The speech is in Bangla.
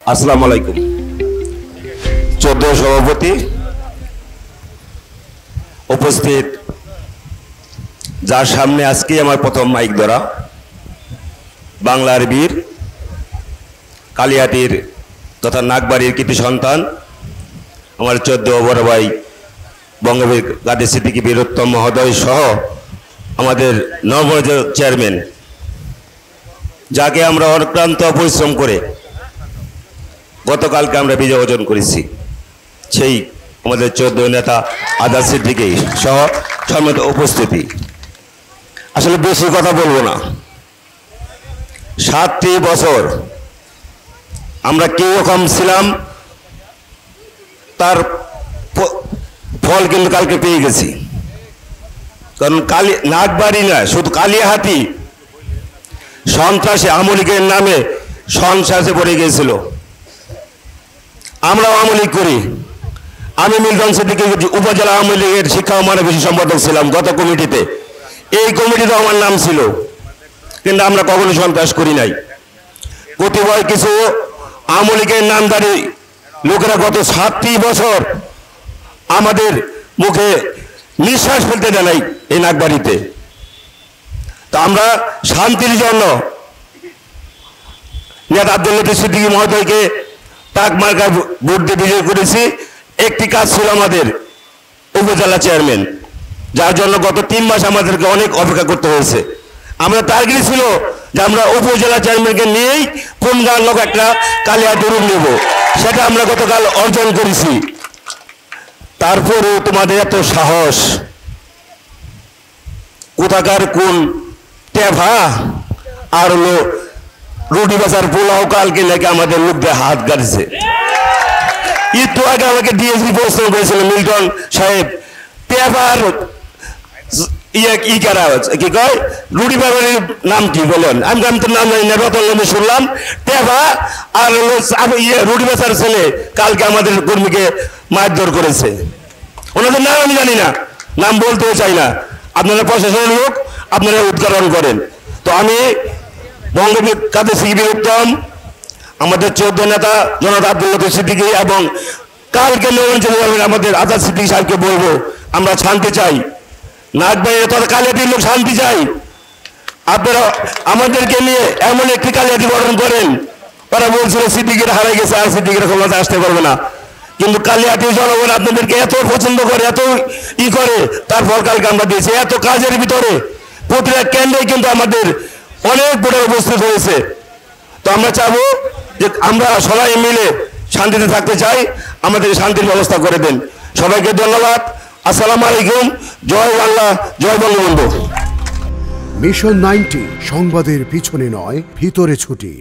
আসসালামু আলাইকুম। 14 সভাপতি উপস্থিত, যার সামনে আজকে আমার প্রথম মাইক ধরা, বাংলার বীর, কালিয়াটির তথা নাগবাড়ির কৃতি সন্তান, আমার 14 বড় ভাই বঙ্গবীর গাজী সিদ্দিকী বীরোত্তম মহোদয় সহ আমাদের নবনির্বাচিত চেয়ারম্যান, যাকে আমরা অক্লান্ত পরিশ্রম করে গতকালকে আমরা বিজয় অর্জন করেছি, সেই আমাদের 14 নেতা আজাদ সিদ্দিকী সহ সম্মানিত উপস্থিতি। আসলে বেশি কথা বলবো না। 7টি বছর আমরা কি রকম ছিলাম তার ফল কিন্তু কালকে পেয়ে গেছি। কারণ নাগবাড়ি না, শুধু কালিয়াহাটি সন্ত্রাসী আওয়ামী লীগের নামে সন্ত্রাসে পড়ে গিয়েছিল। আমরা আওয়ামী লীগ করি। আমি মিল্টন সিদ্দিকী উপজেলা আওয়ামী লীগের শিক্ষা ও মানবিক সম্পাদক ছিলাম গত কমিটিতে। এই কমিটিতে আমার নাম ছিল, কিন্তু আমরা কখনো সন্ত্রাস করি নাই। কতিপয় কিছু আওয়ামী লীগের নামধারী লোকেরা গত 7টি বছর আমাদের মুখে নিঃশ্বাস ফেলতে দেয় নাই এই নাগবাড়িতে। তা আমরা শান্তির জন্য নেতা আব্দুল লতিফ সিদ্দিকী মহোদয়কে টাক মার্কা ভোট দিয়ে বিজয় করেছি। একটি কাজ ছিল আমাদের উপজেলা চেয়ারম্যান, যার জন্য গত 3 মাস আমাদেরকে অনেক অপেক্ষা করতে হয়েছে। আমরা টার্গেট ছিল যে আমরা উপজেলা চেয়ারম্যানকে নিয়েই পূর্ণাঙ্গ একটা কালিয়াহাটি রূপ নেব, সেটা আমরা গতকাল অর্জন করেছি। তারপরেও তোমাদের এত সাহস, কোথাকার কোন টেভা আর হলো রুটি বাজার পোলাও কালকে নাকি আমাদের লোক দিয়ে হাত গাড়ছে। একটু আগে আমাকে ডিএসপি প্রশ্ন করেছিল মিল্টন সাহেব, টেভার কি কয় রুটি বাজারের নাম কি বলেন? আমি তো নাম জানি না, রতন নামে শুনলাম। টেভা আর রুটি বাজার ছেলে কালকে আমাদের কর্মীকে মারধর করেছে। ওনাদের নাম আমি জানি না, নাম বলতেও চাই না। আপনারা প্রশাসনের লোক, আপনারা উদ্ঘাটন করেন। তো আমি বঙ্গবীর গাজী সিদ্দিকী বীরোত্তম, আমাদের 14 নেতা জনাব আব্দুল লতিফ সিদ্দিকী এবং কালকে আমাদের আজাদ সিদ্দিকী সাহেবকে বলবো, আমরা শান্তি চাই। নাগবাড়ির তথা কালিয়াটির লোক শান্তি চাই। আপনারা আমাদেরকে নিয়ে এমন একটি কালিয়াটি গঠন করেন, তারা বলছিল সিদ্দিকীরা হারাই গেছে, আর সিদ্দিকীরা ক্ষমতা আসতে পারবে না। কিন্তু কালিয়াটির জনগণ আপনাদেরকে এত পছন্দ করে, এত করে, তারপর কালকে আমরা দিয়েছি। এত কাজের ভিতরে প্রতিটা কেন্দ্রে কিন্তু আমাদের অনেক ভোটার উপস্থিত হয়েছে। তো আমরা চাবো যে আমরা সবাই মিলে শান্তিতে থাকতে চাই, আমাদের শান্তির ব্যবস্থা করে দেন। সবাইকে ধন্যবাদ। আসসালামু আলাইকুম। জয় বাংলা, জয় বঙ্গবন্ধু। মিশন 90 সংবাদের পিছনে নয়, ভিতরে ছুটি।